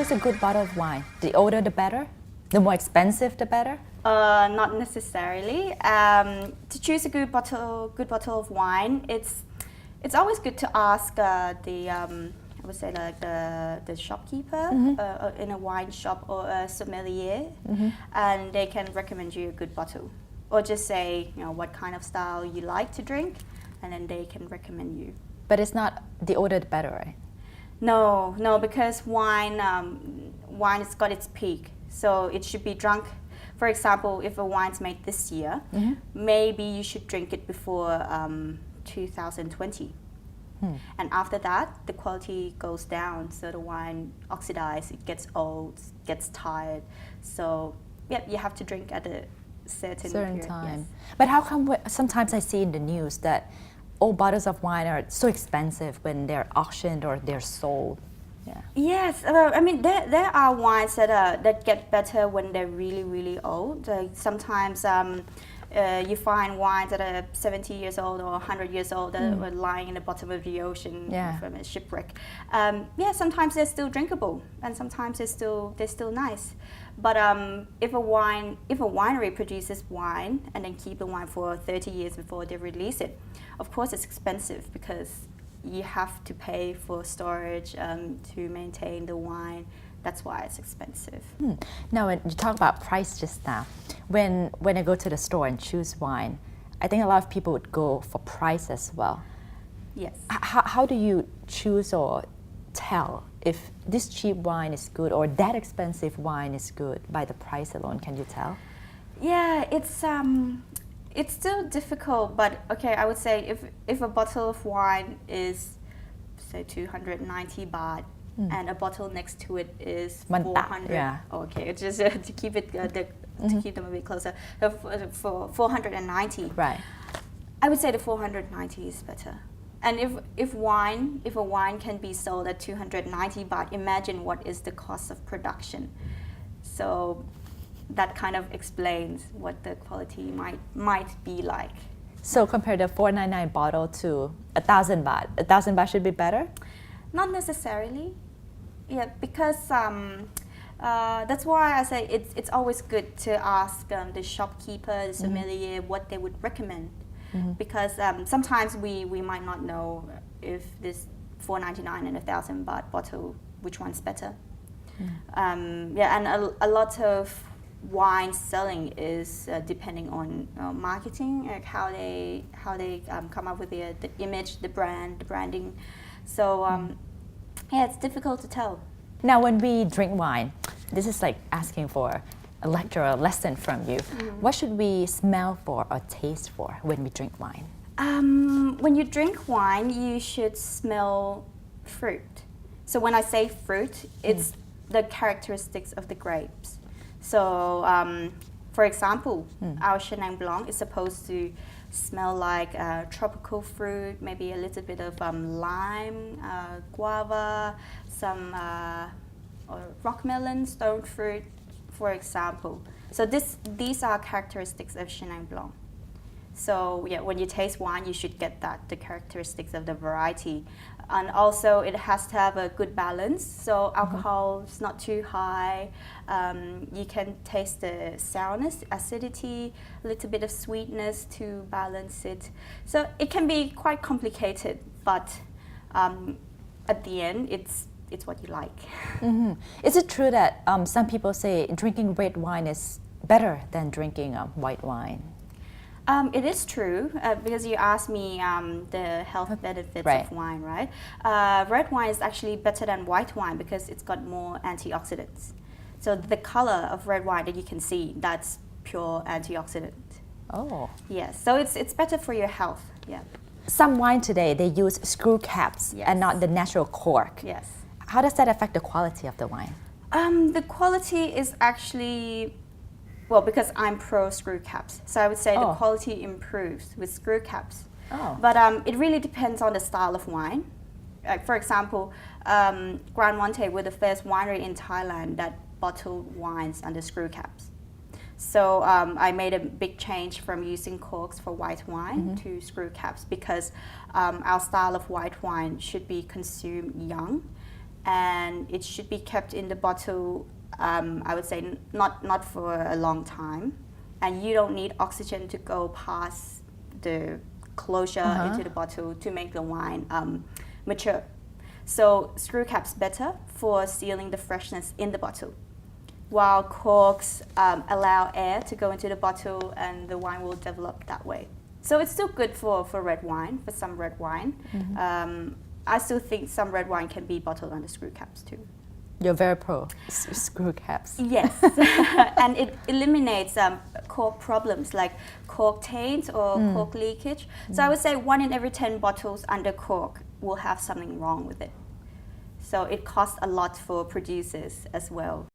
is a good bottle of wine? The older the better? The more expensive the better? Not necessarily. To choose a good bottle of wine, it's always good to ask I would say like the shopkeeper in a wine shop or a sommelier, and they can recommend you a good bottle, or just say what kind of style you like to drink, and then they can recommend you. But it's not the older the better, right? No, because wine has got its peak, so it should be drunk. For example, if a wine's made this year, maybe you should drink it before 2020. And after that, the quality goes down, so the wine oxidizes, it gets old, gets tired. So, yeah, you have to drink at a certain period, time. Yes. But how come sometimes I see in the news that old bottles of wine are so expensive when they're auctioned or they're sold? Yeah. Yes, I mean there are wines that get better when they're really really old. Sometimes you find wines that are 70 years old or 100 years old that were lying in the bottom of the ocean from a shipwreck. Sometimes they're still drinkable, and sometimes they're still nice. But if a winery produces wine and then keep the wine for 30 years before they release it, of course it's expensive because you have to pay for storage to maintain the wine. That's why it's expensive. Now, when you talk about price just now, when I go to the store and choose wine, I think a lot of people would go for price as well. Yes. How do you choose or tell if this cheap wine is good or that expensive wine is good by the price alone? Can you tell? Yeah, it's still difficult, but okay, I would say if a bottle of wine is say 290 baht and a bottle next to it is 400. Yeah. Okay, it's just to keep it to keep them a bit closer. For 490. Right. I would say the 490 is better. And if a wine can be sold at 290 baht, imagine what is the cost of production. So that kind of explains what the quality might be like. So compare the 499 bottle to 1,000 baht. 1,000 baht should be better? Not necessarily. Yeah, because that's why I say it's always good to ask the shopkeeper, the sommelier, what they would recommend. Because sometimes we might not know if this 499 and 1,000 baht bottle, which one's better. And a lot of wine selling is depending on marketing, like how they come up with the image, the branding. So it's difficult to tell. Now, when we drink wine, this is like asking for a lecture or a lesson from you. What should we smell for or taste for when we drink wine? When you drink wine, you should smell fruit. So when I say fruit, it's the characteristics of the grapes. So, for example, our Chenin Blanc is supposed to smell like tropical fruit, maybe a little bit of lime, guava, some rock melon, stone fruit, for example. So these are characteristics of Chenin Blanc. So yeah, when you taste wine, you should get the characteristics of the variety. And also it has to have a good balance. So alcohol is not too high. You can taste the sourness, acidity, a little bit of sweetness to balance it. So it can be quite complicated, but at the end, it's what you like. Is it true that some people say drinking red wine is better than drinking white wine? It is true because you asked me the health benefits of wine, right? Red wine is actually better than white wine because it's got more antioxidants. So the color of red wine that you can see, that's pure antioxidant. Oh. Yes, so it's better for your health, yeah. Some wine today, they use screw caps and not the natural cork. Yes. How does that affect the quality of the wine? The quality is actually, well, because I'm pro screw caps, so I would say the quality improves with screw caps. But it really depends on the style of wine. Like for example, Grand Monte were the first winery in Thailand that bottled wines under screw caps. So I made a big change from using corks for white wine to screw caps because our style of white wine should be consumed young. and it should be kept in the bottle, I would say not for a long time. And you don't need oxygen to go past the closure into the bottle to make the wine mature. So screw caps better for sealing the freshness in the bottle, while corks allow air to go into the bottle and the wine will develop that way. So it's still good for red wine, for some red wine. I still think some red wine can be bottled under screw caps too. You're very pro screw caps. Yes, and it eliminates cork problems like cork taint or cork leakage. So I would say 1 in every 10 bottles under cork will have something wrong with it. So it costs a lot for producers as well.